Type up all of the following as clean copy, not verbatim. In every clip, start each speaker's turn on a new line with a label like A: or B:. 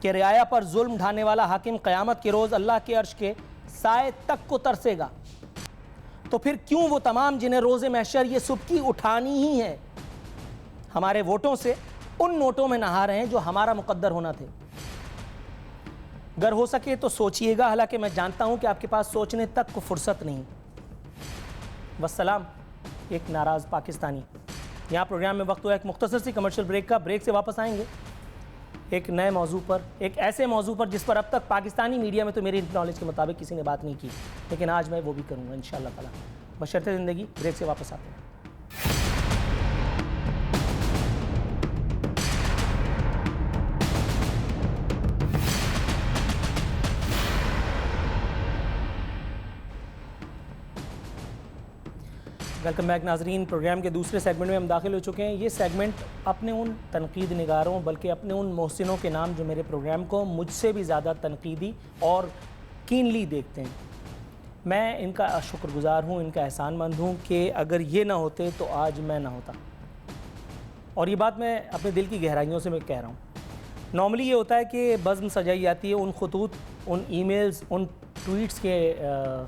A: کہ رعایا پر ظلم ڈھانے والا حاکم قیامت کے روز اللہ کے عرش کے سائے تک کو ترسے گا، تو پھر کیوں وہ تمام جنہیں روز محشر یہ سبکی اٹھانی ہی ہے ہمارے ووٹوں سے ان نوٹوں میں نہا رہے ہیں جو ہمارا مقدر ہونا تھے؟ اگر ہو سکے تو سوچئے گا، حالانکہ میں جانتا ہوں کہ آپ کے پاس سوچنے تک کو فرصت نہیں۔ والسلام، ایک ناراض پاکستانی۔ یہاں پروگرام میں وقت ہوا ایک مختصر سی کمرشل بریک کا۔ بریک سے واپس آئیں گے ایک نئے موضوع پر، ایک ایسے موضوع پر جس پر اب تک پاکستانی میڈیا میں تو میری نالج کے مطابق کسی نے بات نہیں کی، لیکن آج میں وہ بھی کروں گا انشاءاللہ تعالیٰ بشرط زندگی۔ بریک سے واپس آتے ہیں۔ ویلکم بیک ناظرین، پروگرام کے دوسرے سیگمنٹ میں ہم داخل ہو چکے ہیں۔ یہ سیگمنٹ اپنے ان تنقید نگاروں بلکہ اپنے ان محسنوں کے نام جو میرے پروگرام کو مجھ سے بھی زیادہ تنقیدی اور کینلی دیکھتے ہیں۔ میں ان کا شکر گزار ہوں، ان کا احسان مند ہوں کہ اگر یہ نہ ہوتے تو آج میں نہ ہوتا، اور یہ بات میں اپنے دل کی گہرائیوں سے میں کہہ رہا ہوں۔ نارملی یہ ہوتا ہے کہ بزم سجائی جاتی ہے ان خطوط، ان ای میلز، ان ٹویٹس کے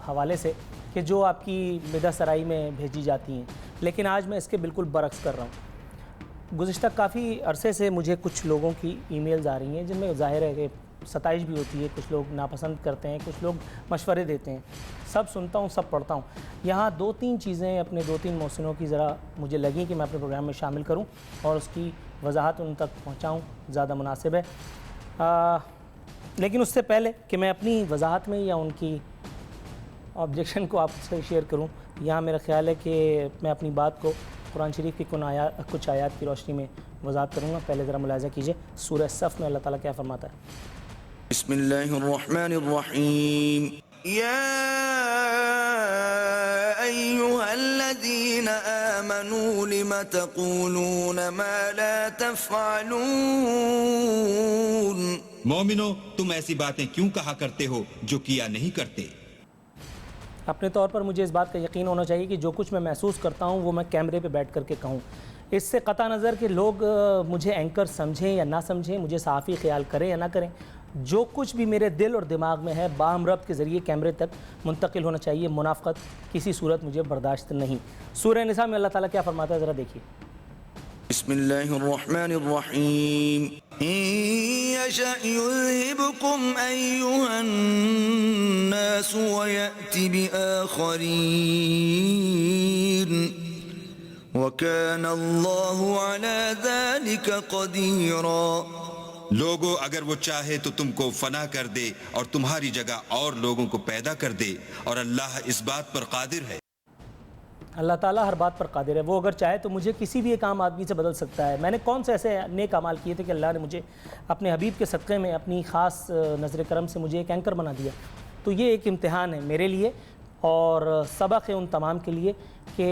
A: حوالے سے کہ جو آپ کی مدح سرائی میں بھیجی جاتی ہیں، لیکن آج میں اس کے بالکل برعکس کر رہا ہوں۔ گزشتہ کافی عرصے سے مجھے کچھ لوگوں کی ای میلز آ رہی ہیں جن میں ظاہر ہے کہ ستائش بھی ہوتی ہے، کچھ لوگ ناپسند کرتے ہیں، کچھ لوگ مشورے دیتے ہیں، سب سنتا ہوں، سب پڑھتا ہوں۔ یہاں دو تین چیزیں اپنے دو تین محسنوں کی ذرا مجھے لگیں کہ میں اپنے پروگرام میں شامل کروں اور اس کی وضاحت ان تک پہنچاؤں، زیادہ مناسب ہے۔ لیکن اس سے پہلے کہ میں اپنی وضاحت میں یا ان کی آبجیکشن کو آپ سے شیئر کروں، یہاں میرا خیال ہے کہ میں اپنی بات کو قرآن شریف کی کچھ آیات کی روشنی میں وضاحت کروں گا۔ پہلے ذرا ملاحظہ کیجئے سورہ صف میں اللہ تعالیٰ کیا فرماتا ہے۔
B: بسم اللہ الرحمن الرحیم، یا ایہا الذین آمنوا لم تقولون ما لا تفعلون۔
C: مومنو، تم ایسی باتیں کیوں کہا کرتے ہو جو کیا نہیں کرتے؟
A: اپنے طور پر مجھے اس بات کا یقین ہونا چاہیے کہ جو کچھ میں محسوس کرتا ہوں وہ میں کیمرے پہ بیٹھ کر کے کہوں۔ اس سے قطع نظر کہ لوگ مجھے اینکر سمجھیں یا نہ سمجھیں، مجھے صحافی خیال کریں یا نہ کریں، جو کچھ بھی میرے دل اور دماغ میں ہے باہم ربط کے ذریعے کیمرے تک منتقل ہونا چاہیے۔ منافقت کسی صورت مجھے برداشت نہیں۔ سورہ نساء میں اللہ تعالیٰ کیا فرماتا ہے، ذرا دیکھیے۔
B: بسم اللہ الرحمن الرحیم، ان یشأ یذہبکم ایہا الناس ویأت بآخرین وکان اللہ علی ذلک قدیرا۔
C: لوگو، اگر وہ چاہے تو تم کو فنا کر دے اور تمہاری جگہ اور لوگوں کو پیدا کر دے، اور اللہ اس بات پر قادر ہے۔
A: اللہ تعالیٰ ہر بات پر قادر ہے۔ وہ اگر چاہے تو مجھے کسی بھی ایک عام آدمی سے بدل سکتا ہے۔ میں نے کون سے ایسے نیک اعمال کیے تھے کہ اللہ نے مجھے اپنے حبیب کے صدقے میں اپنی خاص نظر کرم سے مجھے ایک اینکر بنا دیا؟ تو یہ ایک امتحان ہے میرے لیے اور سبق ہے ان تمام کے لیے کہ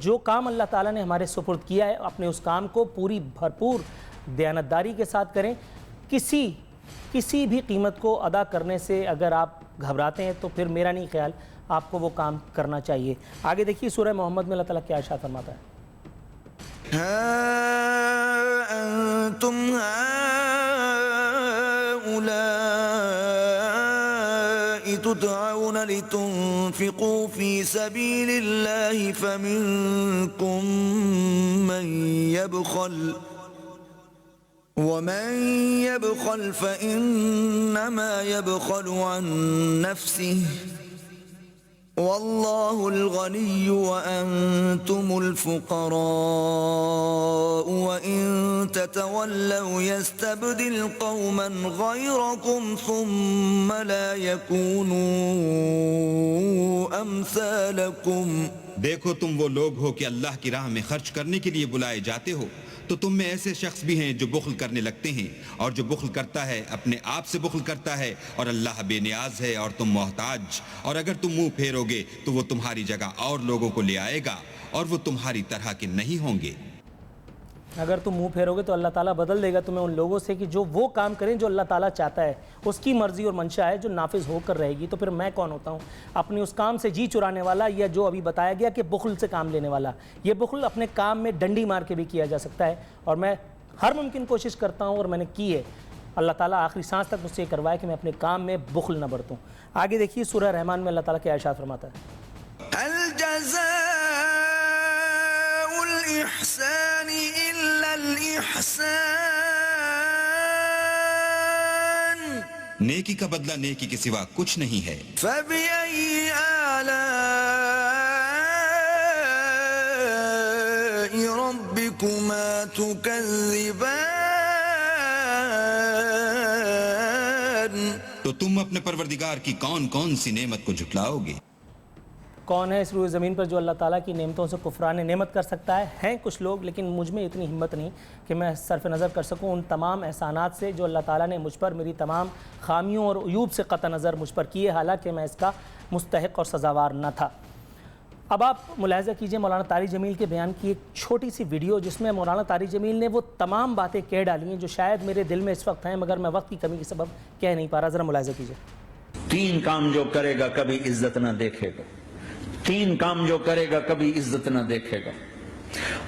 A: جو کام اللہ تعالیٰ نے ہمارے سپرد کیا ہے اپنے اس کام کو پوری بھرپور دیانتداری کے ساتھ کریں۔ کسی بھی قیمت کو ادا کرنے سے اگر آپ گھبراتے ہیں تو پھر میرا نہیں خیال آپ کو وہ کام کرنا چاہیے۔ آگے دیکھیے سورہ محمد میں اللہ تعالیٰ کیا ارشاد فرماتا ہے۔
B: ہا انتم ہؤلاء تدعون لتنفقوا في سبيل الله فمنكم من يبخل ومن يبخل فإنما يبخل عن نفسه واللہ الغنی وانتم الفقراء وان تتولوا يستبدل قوما غیرکم ثم لا يكونوا امثالکم۔
C: دیکھو، تم وہ لوگ ہو کہ اللہ کی راہ میں خرچ کرنے کے لیے بلائے جاتے ہو، تو تم میں ایسے شخص بھی ہیں جو بخل کرنے لگتے ہیں، اور جو بخل کرتا ہے اپنے آپ سے بخل کرتا ہے، اور اللہ بے نیاز ہے اور تم محتاج۔ اور اگر تم منہ پھیرو گے تو وہ تمہاری جگہ اور لوگوں کو لے آئے گا، اور وہ تمہاری طرح کے نہیں ہوں گے۔
A: اگر تم منہ پھیرو گے تو اللہ تعالیٰ بدل دے گا تمہیں ان لوگوں سے کہ جو وہ کام کریں جو اللہ تعالیٰ چاہتا ہے، اس کی مرضی اور منشا ہے جو نافذ ہو کر رہے گی۔ تو پھر میں کون ہوتا ہوں اپنے اس کام سے جی چرانے والا، یا جو ابھی بتایا گیا کہ بخل سے کام لینے والا؟ یہ بخل اپنے کام میں ڈنڈی مار کے بھی کیا جا سکتا ہے، اور میں ہر ممکن کوشش کرتا ہوں اور میں نے کی ہے اللہ تعالیٰ آخری سانس تک مجھ سے یہ کروائے کہ میں اپنے کام میں بخل نہ برتوں۔ آگے دیکھیے سورہ رحمان میں اللہ تعالیٰ کیا ارشاد فرماتا ہے۔
B: هل جزاء الإحسان إلا الإحسان
C: نیکی کا بدلہ نیکی کے سوا کچھ نہیں ہے۔
B: فبأي آلاء ربكما تكذبان
C: تو تم اپنے پروردگار کی کون کون سی نعمت کو جھٹلاؤ گے؟
A: کون ہے اس روئے زمین پر جو اللہ تعالیٰ کی نعمتوں سے کفران نعمت کر سکتا ہے؟ ہیں کچھ لوگ، لیکن مجھ میں اتنی ہمت نہیں کہ میں صرف نظر کر سکوں ان تمام احسانات سے جو اللہ تعالیٰ نے مجھ پر، میری تمام خامیوں اور عیوب سے قطع نظر مجھ پر کیے، حالانکہ میں اس کا مستحق اور سزاوار نہ تھا۔ اب آپ ملاحظہ کیجئے مولانا طارق جمیل کے بیان کی ایک چھوٹی سی ویڈیو، جس میں مولانا طارق جمیل نے وہ تمام باتیں کہہ ڈالی ہیں جو شاید میرے دل میں اس وقت ہیں مگر میں وقت کی کمی کے سبب کہہ نہیں پا رہا۔ ذرا ملاحظہ کیجئے۔
D: 3 کام جو کرے گا کبھی عزت نہ دیکھے گا، 3 کام جو کرے گا کبھی عزت نہ دیکھے گا،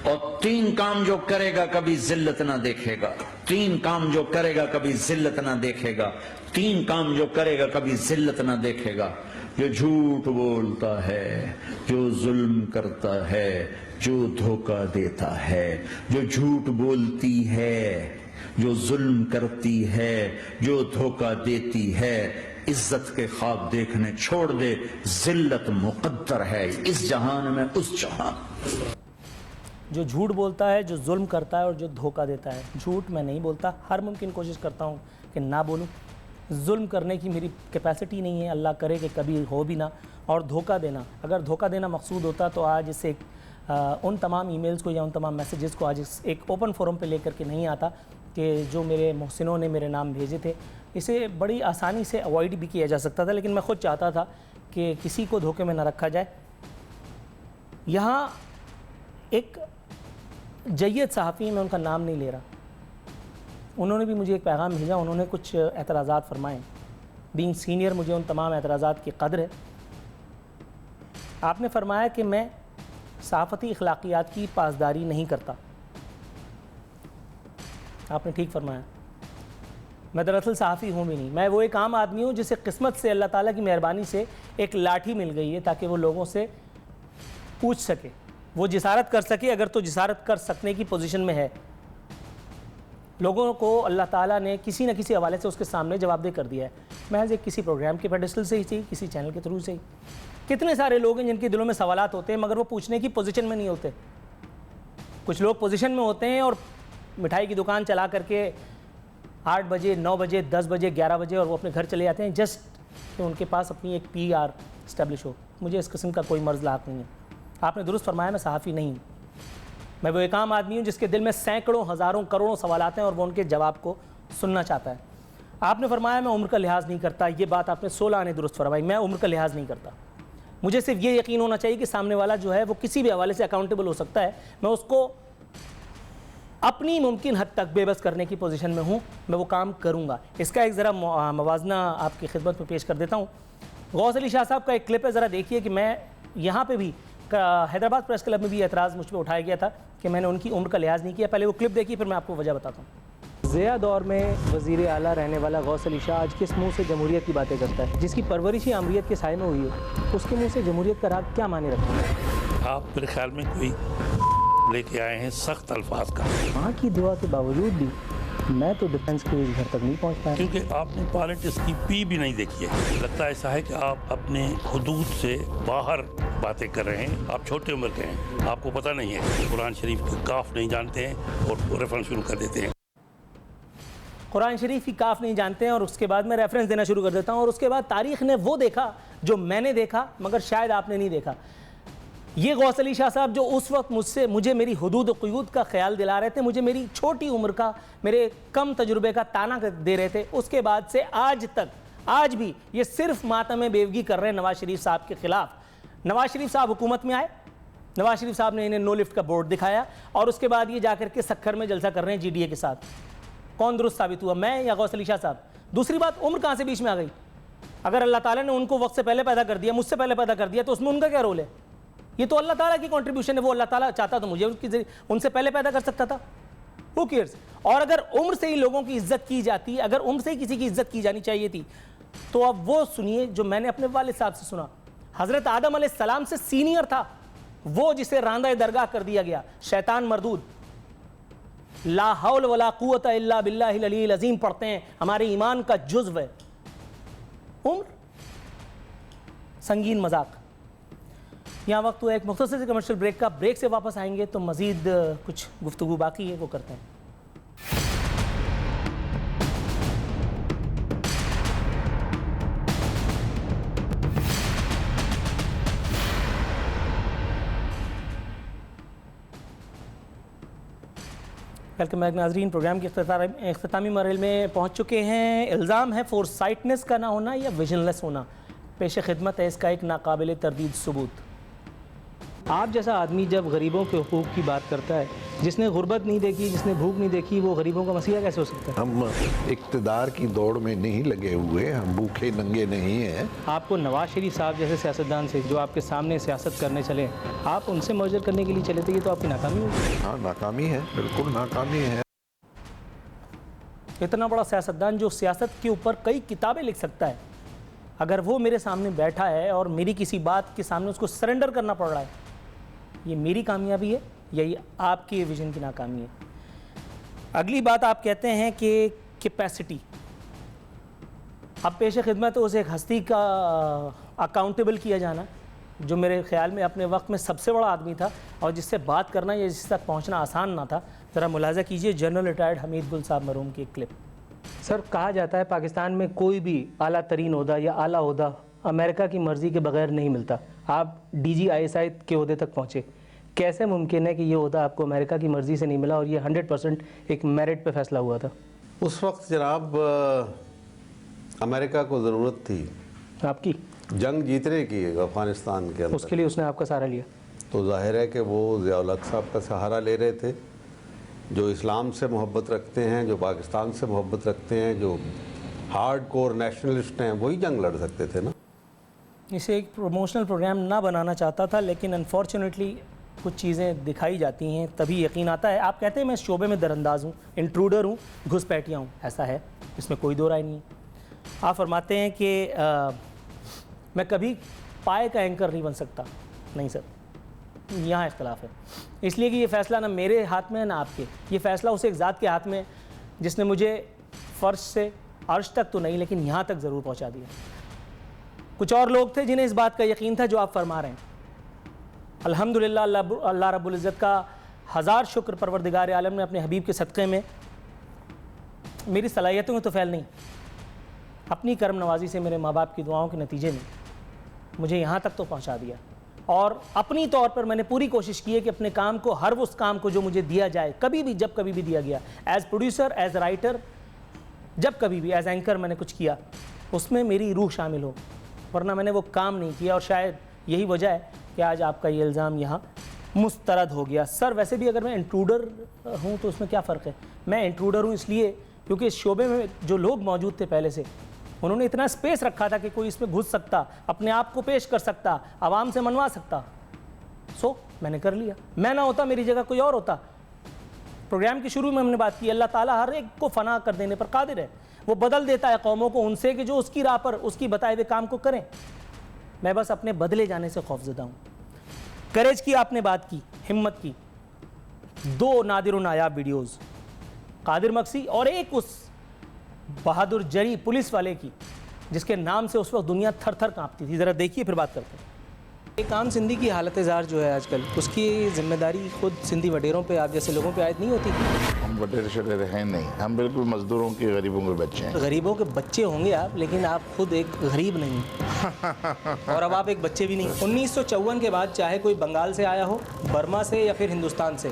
D: اور 3 کام جو کرے گا کبھی ذلت نہ دیکھے گا، 3 کام جو کرے گا کبھی ذلت نہ دیکھے گا، 3 کام جو کرے گا کبھی ذلت نہ دیکھے گا۔ جو جھوٹ بولتا ہے، جو ظلم کرتا ہے، جو دھوکہ دیتا ہے، جو جھوٹ بولتی ہے، جو ظلم کرتی ہے، جو دھوکہ دیتی ہے، عزت کے خواب دیکھنے چھوڑ دے، ذلت مقدر ہے اس جہان میں اس جہان۔
A: جو جھوٹ بولتا ہے، جو ظلم کرتا ہے اور جو دھوکہ دیتا ہے۔ جھوٹ میں نہیں بولتا، ہر ممکن کوشش کرتا ہوں کہ نہ بولوں۔ ظلم کرنے کی میری کیپیسٹی نہیں ہے، اللہ کرے کہ کبھی ہو بھی نہ۔ اور دھوکہ دینا، اگر دھوکہ دینا مقصود ہوتا تو آج اسے ان تمام ای میلز کو یا ان تمام میسیجز کو آج ایک اوپن فورم پہ لے کر کے نہیں آتا کہ جو میرے محسنوں نے میرے نام بھیجے تھے۔ اسے بڑی آسانی سے اوائڈ بھی کیا جا سکتا تھا، لیکن میں خود چاہتا تھا کہ کسی کو دھوکے میں نہ رکھا جائے۔ یہاں ایک جید صحافی، میں ان کا نام نہیں لے رہا، انہوں نے بھی مجھے ایک پیغام بھیجا، انہوں نے کچھ اعتراضات فرمائے۔ بینگ سینئر مجھے ان تمام اعتراضات کی قدر ہے۔ آپ نے فرمایا کہ میں صحافتی اخلاقیات کی پاسداری نہیں کرتا۔ آپ نے ٹھیک فرمایا، میں دراصل صحافی ہوں بھی نہیں، میں وہ ایک عام آدمی ہوں جسے قسمت سے، اللہ تعالیٰ کی مہربانی سے ایک لاٹھی مل گئی ہے تاکہ وہ لوگوں سے پوچھ سکے، وہ جسارت کر سکے اگر تو جسارت کر سکنے کی پوزیشن میں ہے۔ لوگوں کو اللہ تعالیٰ نے کسی نہ کسی حوالے سے اس کے سامنے جواب دہ کر دیا ہے، محض ایک کسی پروگرام کے پیڈسٹل سے ہی صحیح، کسی چینل کے تھرو سے ہی۔ کتنے سارے لوگ ہیں جن کے دلوں میں سوالات ہوتے ہیں مگر وہ پوچھنے کی پوزیشن میں نہیں ہوتے۔ کچھ لوگ پوزیشن میں ہوتے ہیں اور مٹھائی کی دکان چلا کر کے 8 بجے 9 بجے 10 بجے 11 بجے اور وہ اپنے گھر چلے جاتے ہیں جسٹ کہ ان کے پاس اپنی ایک PR اسٹیبلش ہو۔ مجھے اس قسم کا کوئی مرض لاحق نہیں ہے۔ آپ نے درست فرمایا، میں صحافی نہیں ہوں، میں وہ ایک عام آدمی ہوں جس کے دل میں سینکڑوں ہزاروں کروڑوں سوالات ہیں اور وہ ان کے جواب کو سننا چاہتا ہے۔ آپ نے فرمایا میں عمر کا لحاظ نہیں کرتا، یہ بات آپ نے 16 آنے درست فرمائی، میں عمر کا لحاظ نہیں کرتا۔ مجھے صرف یہ یقین ہونا چاہیے کہ سامنے والا جو ہے وہ کسی بھی حوالے سے اکاؤنٹیبل ہو سکتا ہے، میں اس کو اپنی ممکن حد تک بے بس کرنے کی پوزیشن میں ہوں، میں وہ کام کروں گا۔ اس کا ایک ذرا موازنہ آپ کی خدمت میں پیش کر دیتا ہوں۔ غوث علی شاہ صاحب کا ایک کلپ ہے، ذرا دیکھیے کہ میں یہاں پہ بھی حیدرآباد پریس کلب میں بھی اعتراض مجھ پہ اٹھایا گیا تھا کہ میں نے ان کی عمر کا لحاظ نہیں کیا۔ پہلے وہ کلپ دیکھیے پھر میں آپ کو وجہ بتاتا ہوں۔ ضیاء دور میں وزیر اعلیٰ رہنے والا غوث علی شاہ آج کس منہ سے جمہوریت کی باتیں کرتا ہے؟ جس کی پرورش ہی عامریت کے سائے میں ہوئی ہے، اس کے منہ سے جمہوریت کا راگ کیا معنی رکھتا ہے؟
E: آپ میرے خیال میں کوئی لے کے آئے ہیں سخت الفاظ کا۔
A: وہاں کی دعا کے باوجود بھی میں تو ڈیفنس کے گھر تک نہیں پہنچ پایا،
E: کیونکہ آپ نے پالیٹکس کی پی بھی نہیں دیکھی ہے۔ لگتا ایسا ہے کہ آپ اپنے حدود سے باہر باتیں کر رہے ہیں۔ آپ چھوٹے عمر کے ہیں، آپ کو پتہ نہیں ہے، قرآن شریف کے کاف نہیں جانتے ہیں اور ریفرنس شروع کر دیتے ہیں۔
A: قرآن شریف کی کاف نہیں جانتے ہیں اور اس کے بعد میں ریفرنس دینا شروع کر دیتا ہوں، اور اس کے بعد تاریخ نے وہ دیکھا جو میں نے دیکھا مگر شاید آپ نے نہیں دیکھا۔ یہ غوث علی شاہ صاحب جو اس وقت مجھے میری حدود و قیود کا خیال دلا رہے تھے، مجھے میری چھوٹی عمر کا، میرے کم تجربے کا تانا دے رہے تھے، اس کے بعد سے آج تک، آج بھی یہ صرف ماتم بیوگی کر رہے ہیں نواز شریف صاحب کے خلاف۔ نواز شریف صاحب حکومت میں آئے، نواز شریف صاحب نے انہیں نو لفٹ کا بورڈ دکھایا اور اس کے بعد یہ جا کر کے سکھر میں جلسہ کر رہے ہیں GDA کے ساتھ۔ کون درست ثابت ہوا، میں یا غوث علی شاہ صاحب؟ دوسری بات، عمر کہاں سے بیچ میں آ گئی؟ اگر اللہ تعالیٰ نے ان کو وقت سے پہلے پیدا کر دیا، مجھ سے پہلے پیدا کر دیا، تو اس میں ان کا کیا رول ہے؟ یہ تو اللہ تعالیٰ کی کنٹریبیوشن ہے، وہ اللہ تعالیٰ چاہتا تو مجھے ان سے پہلے پیدا کر سکتا تھا۔ who cares? اور اگر عمر سے ہی لوگوں کی عزت کی جاتی، اگر عمر سے ہی کسی کی عزت کی جانی چاہیے تھی، تو اب وہ سنیے جو میں نے اپنے والد صاحب سے سنا. حضرت آدم علیہ السلام سے سینئر تھا وہ جسے راندہ درگاہ کر دیا گیا، شیطان مردود. لا حول ولا قوت الا باللہ العلی العظیم پڑھتے ہیں، ہمارے ایمان کا جزو ہے. عمر سنگین مذاق. یہاں وقت ہوا ایک مختصر سے کمرشل بریک کا. بریک سے واپس آئیں گے تو مزید کچھ گفتگو باقی ہے، وہ کرتے ہیں. ویلکم بیک ناظرین. پروگرام کے اختتامی مرحلے میں پہنچ چکے ہیں. الزام ہے فور سائٹنس کا نہ ہونا یا ویژن لیس ہونا. پیش خدمت ہے اس کا ایک ناقابل تردید ثبوت. آپ جیسا آدمی جب غریبوں کے حقوق کی بات کرتا ہے، جس نے غربت نہیں دیکھی، جس نے بھوک نہیں دیکھی، وہ غریبوں کا مسیحا کیسے ہو سکتا ہے؟
F: ہم اقتدار کی دوڑ میں نہیں لگے ہوئے، ہم بھوکے ننگے نہیں ہیں.
A: آپ کو نواز شریف صاحب جیسے سیاستدان سے جو آپ کے سامنے سیاست کرنے چلے، آپ ان سے مرجر کرنے کے لیے چلے تھے، یہ تو آپ کی ناکامی ہوگی.
F: ہاں ناکامی ہے، بالکل ناکامی ہے.
A: اتنا بڑا سیاستدان جو سیاست کے اوپر کئی کتابیں لکھ سکتا ہے، اگر وہ میرے سامنے بیٹھا ہے اور میری کسی بات کے سامنے اس کو سرنڈر کرنا پڑ رہا ہے، یہ میری کامیابی ہے یا یہ آپ کے ویژن کی ناکامی ہے؟ اگلی بات آپ کہتے ہیں کہ کیپیسٹی. اب پیش خدمت اس ایک ہستی کا اکاؤنٹیبل کیا جانا جو میرے خیال میں اپنے وقت میں سب سے بڑا آدمی تھا اور جس سے بات کرنا یا جس تک پہنچنا آسان نہ تھا. ذرا ملاحظہ کیجئے جنرل ریٹائرڈ حمید گل صاحب مرحوم کی ایک کلپ. سر کہا جاتا ہے پاکستان میں کوئی بھی اعلیٰ ترین عہدہ یا اعلیٰ عہدہ امریکہ کی مرضی کے بغیر نہیں ملتا. آپ D G I S I کے عہدے تک پہنچے، کیسے ممکن ہے کہ یہ عہدہ آپ کو امریکہ کی مرضی سے نہیں ملا اور یہ 100% ایک میرٹ پہ فیصلہ ہوا تھا؟
G: اس وقت جناب امریکہ کو ضرورت تھی
A: آپ کی
G: جنگ جیتنے کی افغانستان کے
A: اس
G: اندر،
A: کے لیے اس نے آپ کا سہارا لیا.
G: تو ظاہر ہے کہ وہ ضیاء الحق صاحب کا سہارا لے رہے تھے، جو اسلام سے محبت رکھتے ہیں، جو پاکستان سے محبت رکھتے ہیں، جو ہارڈ کور نیشنلسٹ ہیں، وہی جنگ لڑ سکتے تھے نا.
A: اسے ایک پروموشنل پروگرام نہ بنانا چاہتا تھا، لیکن انفارچونیٹلی کچھ چیزیں دکھائی جاتی ہیں تبھی یقین آتا ہے. آپ کہتے ہیں میں اس شعبے میں درانداز ہوں، انٹروڈر ہوں، گھس پیٹیا ہوں. ایسا ہے، اس میں کوئی دو رائے نہیں. آپ فرماتے ہیں کہ میں کبھی پائے کا اینکر نہیں بن سکتا. نہیں سر، یہاں اختلاف ہے، اس لیے کہ یہ فیصلہ نہ میرے ہاتھ میں ہے نہ آپ کے. یہ فیصلہ اس ایک ذات کے ہاتھ میں جس نے مجھے فرش سے عرش تک تو نہیں لیکن یہاں تک ضرور پہنچا دیا. کچھ اور لوگ تھے جنہیں اس بات کا یقین تھا جو آپ فرما رہے ہیں. الحمدللہ اللہ رب العزت کا ہزار شکر، پروردگار عالم نے اپنے حبیب کے صدقے میں میری صلاحیتوں میں تو فیل نہیں، اپنی کرم نوازی سے میرے ماں باپ کی دعاؤں کے نتیجے میں مجھے یہاں تک تو پہنچا دیا. اور اپنی طور پر میں نے پوری کوشش کی ہے کہ اپنے کام کو، ہر اس کام کو جو مجھے دیا جائے، کبھی بھی جب کبھی بھی دیا گیا، ایز پروڈیوسر، ایز رائٹر، جب کبھی بھی ایز اینکر میں نے کچھ کیا، اس میں میری روح شامل ہو، ورنہ میں نے وہ کام نہیں کیا. اور شاید یہی وجہ ہے کہ آج آپ کا یہ الزام یہاں مسترد ہو گیا. سر ویسے بھی اگر میں انٹروڈر ہوں تو اس میں کیا فرق ہے؟ میں انٹروڈر ہوں اس لیے کیونکہ اس شعبے میں جو لوگ موجود تھے پہلے سے، انہوں نے اتنا سپیس رکھا تھا کہ کوئی اس میں گھس سکتا، اپنے آپ کو پیش کر سکتا، عوام سے منوا سکتا. سو میں نے کر لیا. میں نہ ہوتا، میری جگہ کوئی اور ہوتا. پروگرام کے شروع میں ہم نے بات کی، اللہ تعالیٰ ہر ایک کو فنا کر دینے پر قادر ہے. وہ بدل دیتا ہے قوموں کو ان سے کہ جو اس کی راہ پر اس کی بتائے ہوئے کام کو کریں. میں بس اپنے بدلے جانے سے خوفزدہ ہوں. کریج کی آپ نے بات کی، ہمت کی. 2 نادر و نایاب ویڈیوز، قادر مکسی اور ایک اس بہادر جری پولیس والے کی جس کے نام سے اس وقت دنیا تھر تھر کانپتی تھی. ذرا دیکھیے پھر بات کرتے ہیں. ایک عام سندھی کی حالت زار جو ہے آج کل، اس کی ذمہ داری خود سندھی وڈیروں پہ، آپ جیسے لوگوں پہ عائد نہیں ہوتی؟
H: ہم وڈیرے شڈیرے ہیں نہیں، ہم بالکل مزدوروں کے، غریبوں کے بچے ہیں.
A: غریبوں کے بچے ہوں گے آپ، لیکن آپ خود ایک غریب نہیں اور اب آپ ایک بچے بھی نہیں. 1954 کے بعد چاہے کوئی بنگال سے آیا ہو، برما سے یا پھر ہندوستان سے،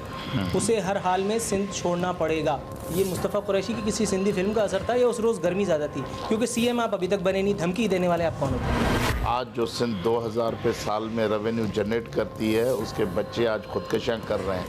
A: اسے ہر حال میں سندھ چھوڑنا پڑے گا. یہ مصطفیٰ قریشی کی کسی سندھی فلم کا اثر تھا یا اس روز گرمی زیادہ تھی؟ کیونکہ سی ایم آپ ابھی تک بنے نہیں، دھمکی دینے والے آپ کون ہوتے ہیں؟
H: آج جو سندھ 2000 روپے سال میں ریونیو جنریٹ کرتی ہے، اس کے بچے آج خودکشیاں کر رہے ہیں.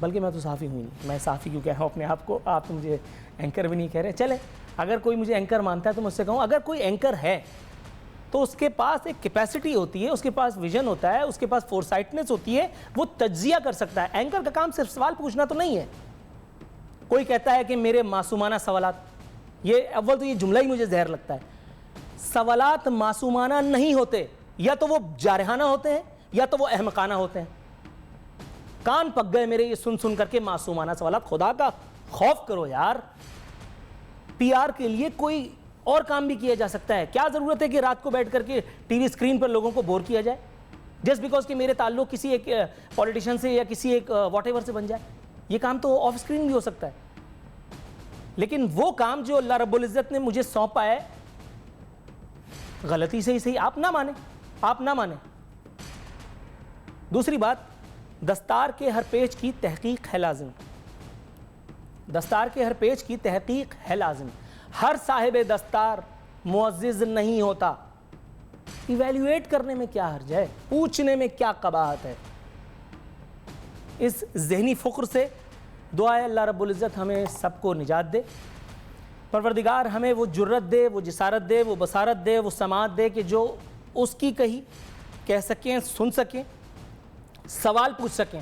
A: بلکہ میں تو صحافی ہوں نہیں، میں صحافی کیوں کہہ رہا ہوں اپنے آپ کو، آپ تو مجھے اینکر بھی نہیں کہہ رہے. چلیں اگر کوئی مجھے اینکر مانتا ہے تو مجھ سے کہوں اگر کوئی اینکر ہے تو اس کے پاس ایک کیپیسٹی ہوتی ہے، اس کے پاس ویژن ہوتا ہے، اس کے پاس فورسائٹنس ہوتی ہے، وہ تجزیہ کر سکتا ہے. اینکر کا کام صرف سوال پوچھنا تو نہیں ہے. کوئی کہتا ہے کہ میرے معصومانہ سوالات، یہ اول تو یہ جملہ ہی مجھے زہر لگتا ہے. سوالات معصومانہ نہیں ہوتے، یا تو وہ جارحانہ ہوتے ہیں یا تو وہ احمقانہ ہوتے ہیں. کان پک گئے میرے یہ سن سن کر کے معصومانہ سوالات. خدا کا خوف کرو یار. پی آر کے لیے کوئی اور کام بھی کیا جا سکتا ہے. کیا ضرورت ہے کہ رات کو بیٹھ کر کے ٹی وی اسکرین پر لوگوں کو بور کیا جائے جسٹ بیکاز کہ میرے تعلق کسی ایک پولیٹیشین سے یا کسی ایک واٹ ایور سے بن جائے. یہ کام تو آف اسکرین بھی ہو سکتا ہے. لیکن وہ کام جو اللہ رب العزت نے مجھے سونپا ہے، غلطی سے ہی صحیح، آپ نہ مانیں. دوسری بات، دستار کے ہر پیج کی تحقیق ہے لازم. دستار کے ہر پیج کی تحقیق ہے لازم. ہر صاحب دستار معزز نہیں ہوتا. ایویلیویٹ کرنے میں کیا حرج ہے، پوچھنے میں کیا قباحت ہے. اس ذہنی فقر سے دعا ہے اللہ رب العزت ہمیں سب کو نجات دے. پروردگار ہمیں وہ جرت دے، وہ جسارت دے، وہ بصارت دے، وہ سماعت دے کہ جو اس کی کہی کہہ سکیں، سن سکیں، سوال پوچھ سکیں.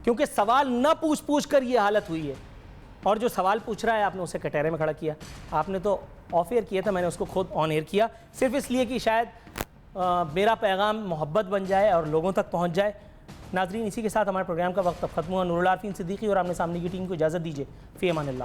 A: کیونکہ سوال نہ پوچھ کر یہ حالت ہوئی ہے. اور جو سوال پوچھ رہا ہے آپ نے اسے کٹہرے میں کھڑا کیا. آپ نے تو آف ایئر کیا تھا، میں نے اس کو خود آن ایئر کیا، صرف اس لیے کہ شاید میرا پیغام محبت بن جائے اور لوگوں تک پہنچ جائے. ناظرین اسی کے ساتھ ہمارے پروگرام کا وقت اب ختم ہوا. نور العارفین صدیقی اور آمنے سامنے کی ٹیم کو اجازت دیجیے. فی امان اللہ.